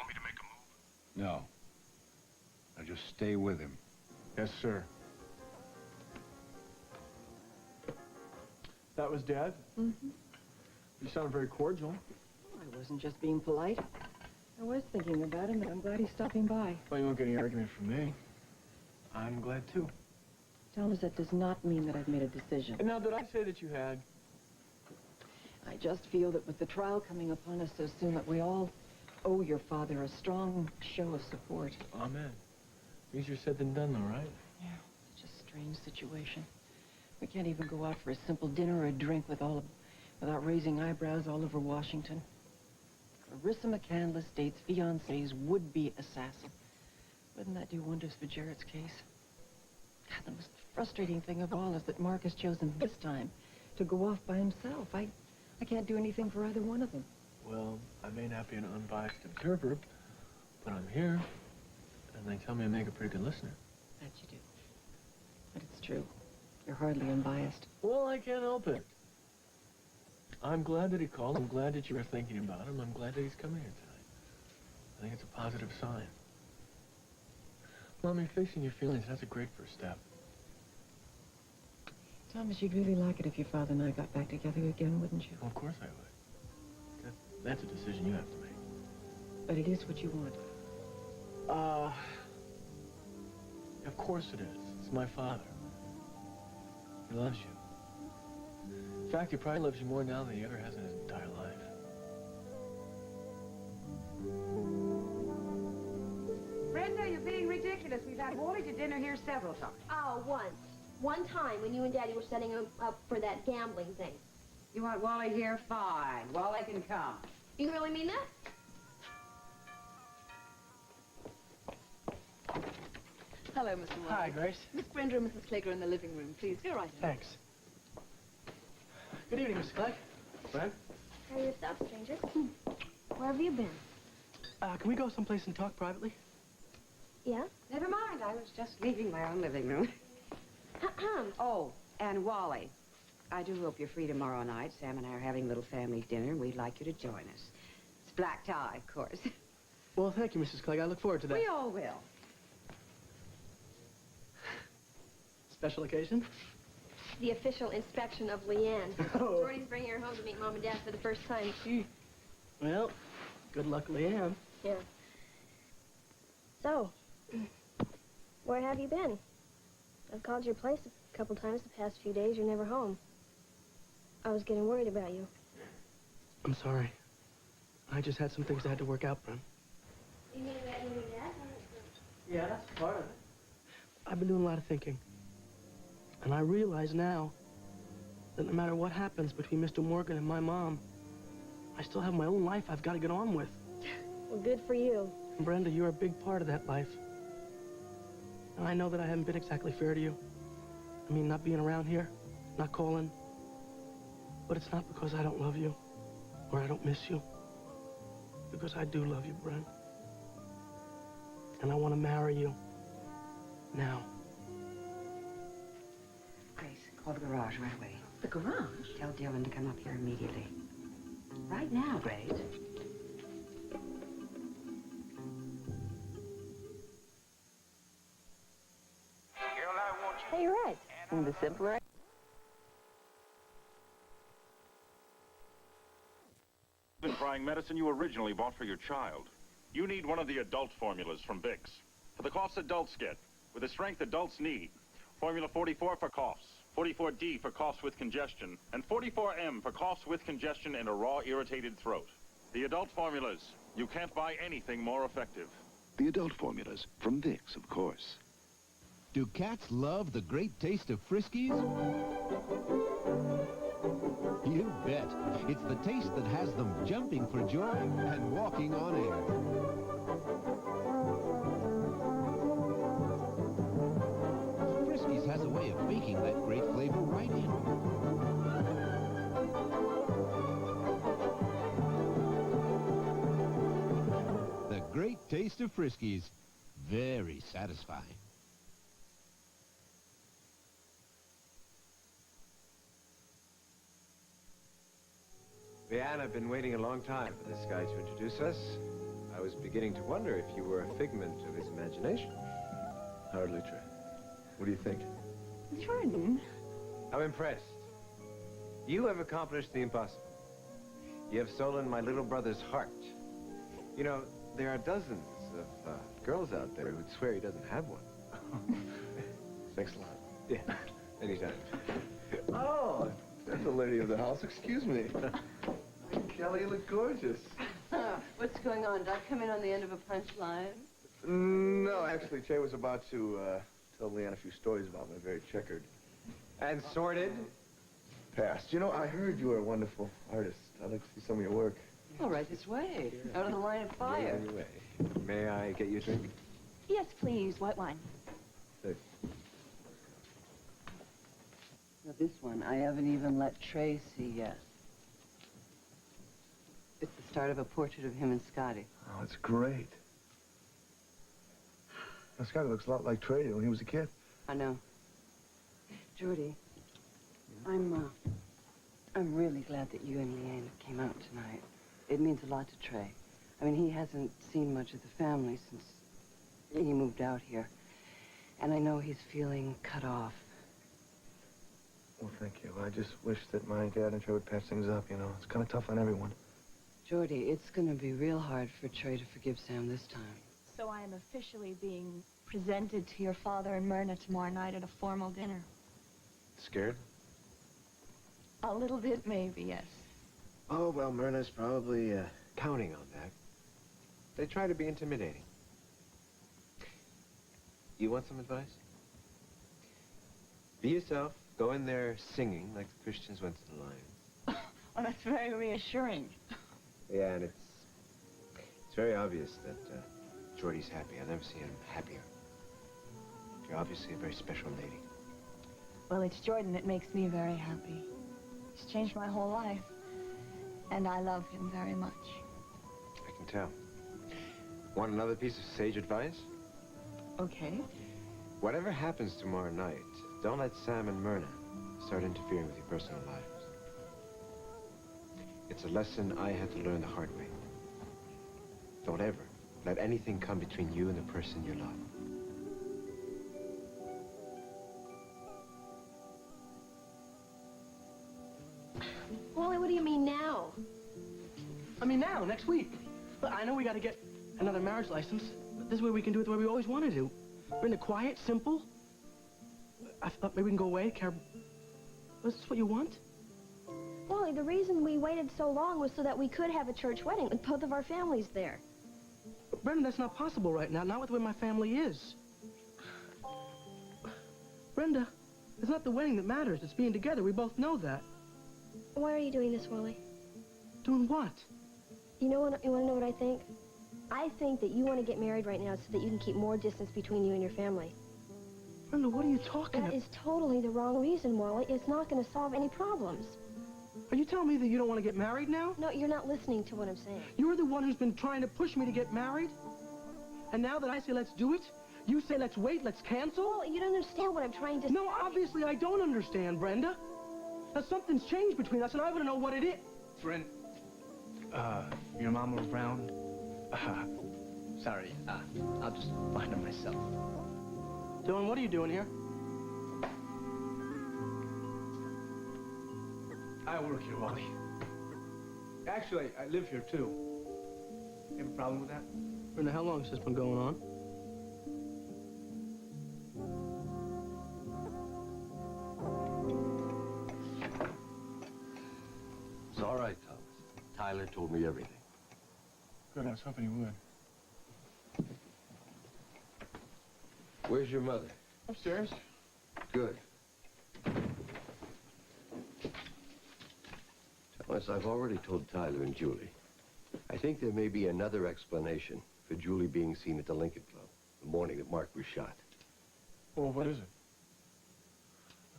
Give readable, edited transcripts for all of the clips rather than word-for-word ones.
me to make a move? No. Now just stay with him. Yes, sir. That was Dad? Mm-hmm. You sound very cordial. I wasn't just being polite. I was thinking about him, and I'm glad he's stopping by. Well, you won't get any argument from me. I'm glad, too. Thomas, that does not mean that I've made a decision. And now, did I say that you had? I just feel that with the trial coming upon us so soon, that we all owe your father a strong show of support. Amen. Easier said than done, though, right? Yeah, it's just a strange situation. We can't even go out for a simple dinner or a drink without raising eyebrows all over Washington. Clarissa McCandless dates fiancé's would-be assassin. Wouldn't that do wonders for Jarrett's case? God, the most frustrating thing of all is that Mark has chosen this time to go off by himself. I can't do anything for either one of them. Well, I may not be an unbiased observer, but I'm here, and they tell me I make a pretty good listener. That you do. But it's true. You're hardly unbiased. Well, I can't help it. I'm glad that he called. I'm glad that you were thinking about him. I'm glad that he's coming here tonight. I think it's a positive sign. Mommy, facing your feelings, that's a great first step. Thomas, you'd really like it if your father and I got back together again, wouldn't you? Well, of course I would. That's a decision you have to make. But it is what you want. Of course it is. It's my father. He loves you. In fact, he probably loves you more now than he ever has in his entire life. Brenda, you're being ridiculous. We've had Wally to dinner here several times. Oh, once. One time when you and Daddy were setting him up for that gambling thing. You want Wally here? Fine. Wally can come. You really mean that? Hello, Mr. Wally. Hi, Grace. Miss Brenda and Mrs. Clegg are in the living room. Please, go right ahead. Thanks. Good evening, Mr. Clegg. Brent? Hurry yourself, stranger. Where have you been? Can we go someplace and talk privately? Yeah? Never mind. I was just leaving my own living room. Oh, and Wally, I do hope you're free tomorrow night. Sam and I are having a little family dinner, and we'd like you to join us. It's black tie, of course. Well, thank you, Mrs. Clegg. I look forward to that. We all will. Special occasion? The official inspection of Leanne. Oh. Jordy's bringing her home to meet Mom and Dad for the first time. Well, good luck, Leanne. Yeah. So, where have you been? I've called your place a couple times the past few days. You're never home. I was getting worried about you. I'm sorry. I just had some things I had to work out, Brent. You mean about Mom and Dad? Yeah, that's part of it. I've been doing a lot of thinking. And I realize now that no matter what happens between Mr. Morgan and my mom, I still have my own life I've got to get on with. Well, good for you. And Brenda, you're a big part of that life. And I know that I haven't been exactly fair to you. I mean, not being around here, not calling. But it's not because I don't love you or I don't miss you. Because I do love you, Brent. And I want to marry you. Now. Grace, call the garage right away. The garage? Tell Dylan to come up here immediately. Right now, Grace. Hey, you're right. And the simpler... Been trying medicine you originally bought for your child. You need one of the adult formulas from Vicks. For the coughs adults get, with the strength adults need. Formula 44 for coughs, 44D for coughs with congestion, and 44M for coughs with congestion and a raw, irritated throat. The adult formulas. You can't buy anything more effective. The adult formulas from Vicks, of course. Do cats love the great taste of Friskies? You bet. It's the taste that has them jumping for joy and walking on air. Friskies has a way of baking that great flavor right in. The great taste of Friskies. Very satisfying. Leanne, I've been waiting a long time for this guy to introduce us. I was beginning to wonder if you were a figment of his imagination. Hardly, Trey. What do you think? Jordan. I'm impressed. You have accomplished the impossible. You have stolen my little brother's heart. You know, there are dozens of girls out there who'd swear he doesn't have one. Thanks a lot. Yeah, anytime. Oh, that's the lady of the house. Excuse me. Kelly, you look gorgeous. What's going on? Did I come in on the end of a punchline? No, actually, Che was about to tell Leanne a few stories about my very checkered And sordid? past. You know, I heard you were a wonderful artist. I'd like to see some of your work. All right, this way. Out of the line of fire. Anyway, may I get you a drink? Yes, please. White wine. Now, this one, I haven't even let Trey see yet. It's the start of a portrait of him and Scotty. Oh, it's great. This guy looks a lot like Trey did when he was a kid. I know. Jordy, I'm really glad that you and Leanne came out tonight. It means a lot to Trey. I mean, he hasn't seen much of the family since he moved out here. And I know he's feeling cut off. Well, thank you. I just wish that my dad and Trey would patch things up, you know. It's kind of tough on everyone. Jordy, it's going to be real hard for Trey to forgive Sam this time. So I am officially being presented to your father and Myrna tomorrow night at a formal dinner. Scared? A little bit, maybe, yes. Oh, well, Myrna's probably, Counting on that. They try to be intimidating. You want some advice? Be yourself. Go in there singing like the Christians went to the lions. Well, that's very reassuring. Yeah, and it's very obvious that Jordy's happy. I've never seen him happier. You're obviously a very special lady. Well, it's Jordan that makes me very happy. He's changed my whole life. And I love him very much. I can tell. Want another piece of sage advice? Okay. Whatever happens tomorrow night, don't let Sam and Myrna start interfering with your personal lives. It's a lesson I had to learn the hard way. Don't ever let anything come between you and the person you love. Wally, what do you mean now? I mean, now, next week. But I know we got to get another marriage license. But this way we can do it the way we always want to do. We're in the quiet, simple. I thought maybe we can go away, care. Was this what you want? Wally, the reason we waited so long was so that we could have a church wedding with both of our families there. But Brenda, that's not possible right now. Not with the way my family is. Brenda, it's not the wedding that matters. It's being together. We both know that. Why are you doing this, Wally? Doing what? You want to know what I think? I think that you want to get married right now so that you can keep more distance between you and your family. Brenda, what are you talking about? That is totally the wrong reason, Wally. It's not going to solve any problems. Are you telling me that you don't want to get married now? No, you're not listening to what I'm saying. You're the one who's been trying to push me to get married? And now that I say let's do it, you say let's wait, let's cancel? Well, you don't understand what I'm trying to say. No, obviously I don't understand, Brenda. Now, something's changed between us, and I want to know what it is. Friend, your mom around? Sorry, I'll just find her myself. Dylan, what are you doing here? I work here, Wally. Actually, I live here, too. You have a problem with that? Brenda, how long has this been going on? It's all right, Thomas. Tyler told me everything. Good, I was hoping you would. Where's your mother? Upstairs. Good. Thomas, I've already told Tyler and Julie. I think there may be another explanation for Julie being seen at the Lincoln Club the morning that Mark was shot. Well, what is it?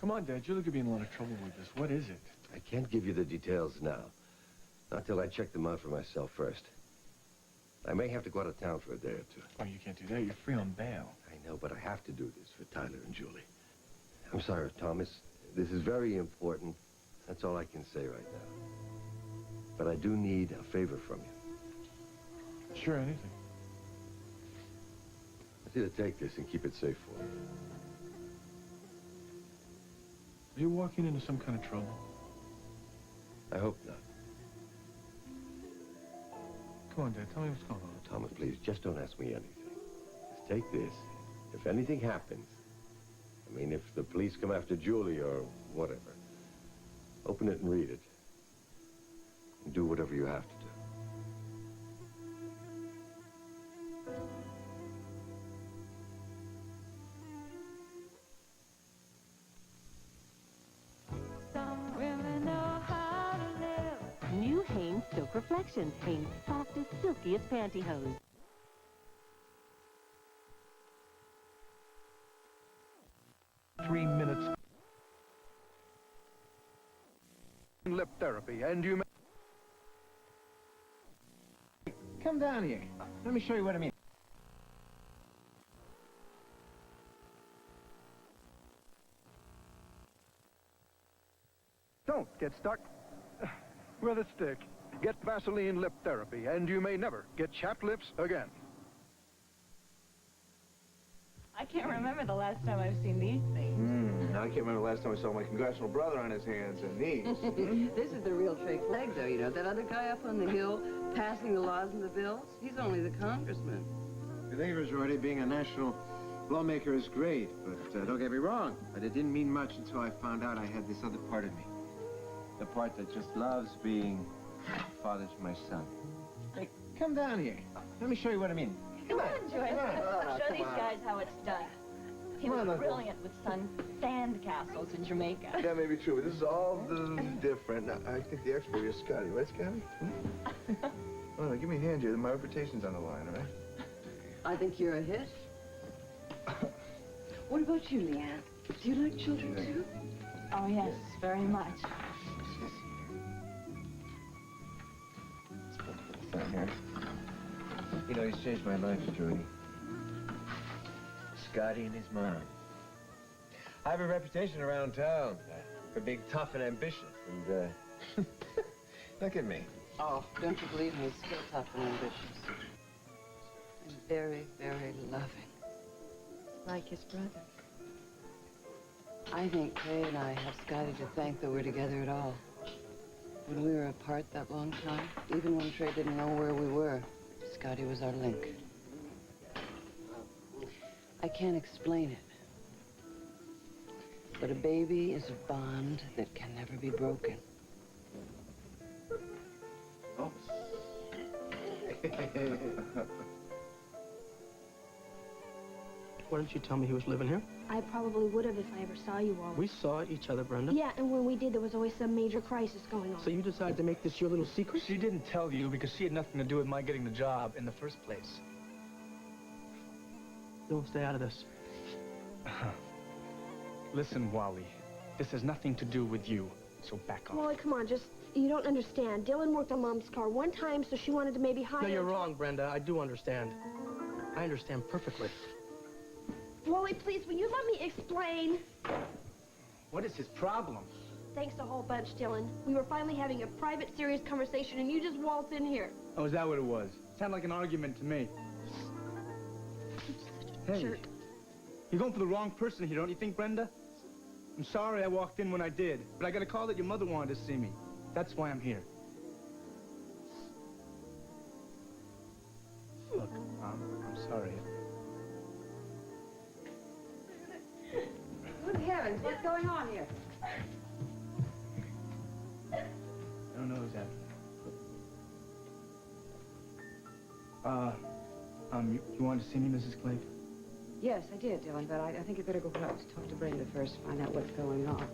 Come on, Dad. Julie could be in a lot of trouble with this. What is it? I can't give you the details now. Not till I check them out for myself first. I may have to go out of town for a day or two. Oh, you can't do that. You're free on bail. I know, but I have to do this for Tyler and Julie. I'm sorry, Thomas. This is very important. That's all I can say right now. But I do need a favor from you. Sure, anything. I want you to take this and keep it safe for me. Are you walking into some kind of trouble? I hope not. Come on, Dad, tell me what's going on. Thomas, please, just don't ask me anything. Just take this. If anything happens, I mean, if the police come after Julie or whatever, open it and read it. And do whatever you have to do. New Hanes Silk Reflections, Hanes' softest, silkiest pantyhose. Lip therapy, and you may... Come down here. Let me show you what I mean. Don't get stuck with a stick. Get Vaseline lip therapy, and you may never get chapped lips again. I can't remember the last time I've seen these things. I can't remember the last time I saw my congressional brother on his hands and knees. This is the real trick flag, though, you know. That other guy up on the hill passing the laws and the bills, he's only the congressman. You think of it, Jordy, being a national lawmaker is great, but don't get me wrong. But it didn't mean much until I found out I had this other part of me. The part that just loves being father to my son. Hey, come down here. Let me show you what I mean. Come on, Joyce. Show come these on. guys how it's done. He was brilliant with sand castles in Jamaica. That may be true, but this is all different. Now, I think the expert is Scotty. Right, Scotty? Oh, no, give me a hand, Jay. My reputation's on the line, all right? I think you're a hit. What about you, Leanne? Do you like children, too? Oh, yes, very much. Down here. You know, he's changed my life, Jody. Scotty and his mom. I have a reputation around town for being tough and ambitious, and, look at me. Oh, don't you believe me? He's still tough and ambitious. And very, very loving. Like his brother. I think Trey and I have Scotty to thank that we're together at all. When we were apart that long time, even when Trey didn't know where we were, Scotty was our link. I can't explain it. But a baby is a bond that can never be broken. Oh. Why didn't you tell me he was living here? I probably would have if I ever saw you all. We saw each other, Brenda. Yeah, and when we did, there was always some major crisis going on. So you decided to make this your little secret? She didn't tell you because she had nothing to do with my getting the job in the first place. Don't stay out of this. Listen, Wally, this has nothing to do with you, so back off. Wally, come on, you don't understand. Dylan worked on Mom's car one time, so she wanted to maybe hire... No, you're wrong, Brenda. I do understand. I understand perfectly. Wally, please, will you let me explain? What is his problem? Thanks a whole bunch, Dylan. We were finally having a private, serious conversation, and you just waltz in here. Oh, is that what it was? Sounded like an argument to me. Hey, Jerk. you're going for the wrong person here, don't you think, Brenda? I'm sorry I walked in when I did, but I got a call that your mother wanted to see me. That's why I'm here. Look, I'm sorry. Good heavens, what's going on here? I don't know who's that. You wanted to see me, Mrs. Clegg? Yes, I did, Dylan, but I think you'd better go out to talk to Brenda first, find out what's going on.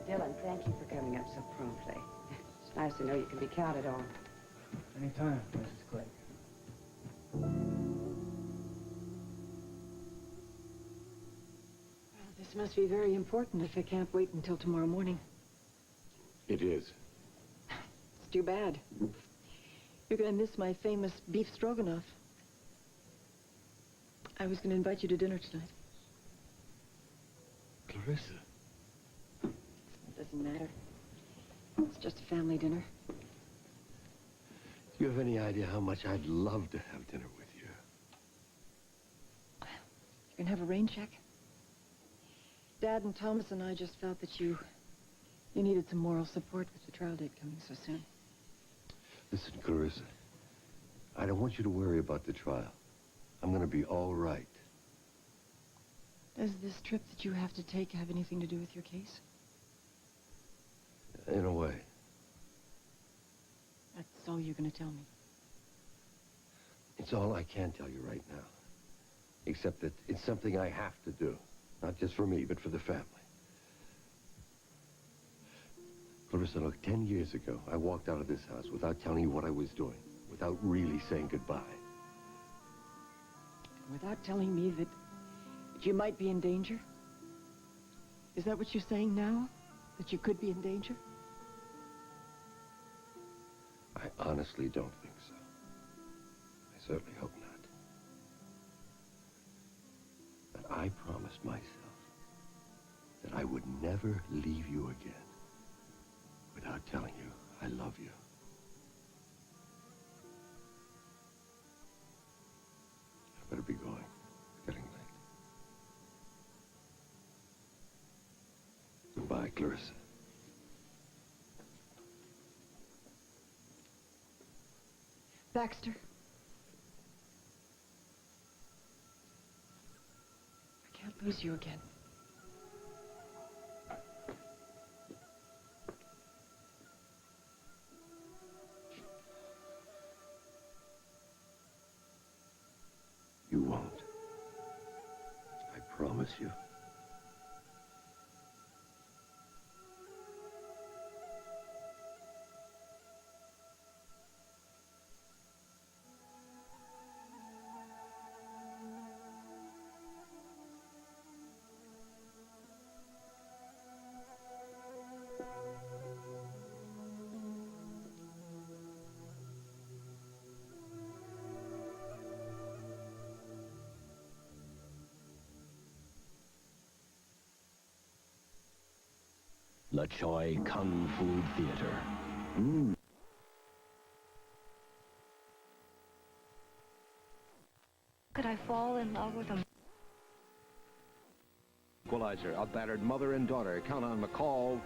Dylan, thank you for coming up so promptly. It's nice to know you can be counted on. Anytime, Mrs. Clegg. This must be very important if it can't wait until tomorrow morning. It is. It's too bad. You're going to miss my famous beef stroganoff. I was going to invite you to dinner tonight. Clarissa. It doesn't matter. It's just a family dinner. Do you have any idea how much I'd love to have dinner with you? You can have a rain check. Dad and Thomas and I just felt that you needed some moral support with the trial date coming so soon. Listen, Clarissa, I don't want you to worry about the trial. I'm going to be all right. Does this trip that you have to take have anything to do with your case? In a way. That's all you're going to tell me. It's all I can tell you right now. Except that it's something I have to do. Not just for me, but for the family. Clarissa, look, 10 years ago, I walked out of this house without telling you what I was doing. Without really saying goodbye. Without telling me that you might be in danger? Is that what you're saying now? That you could be in danger? I honestly don't think so. I certainly hope not. But I promised myself that I would never leave you again without telling you I love you. I better be going. It's getting late. Goodbye, Clarissa. Baxter. I can't lose you again. You won't. I promise you. La Choi Kung Fu Theater. Could I fall in love with a... Equalizer, a battered mother and daughter count on McCall.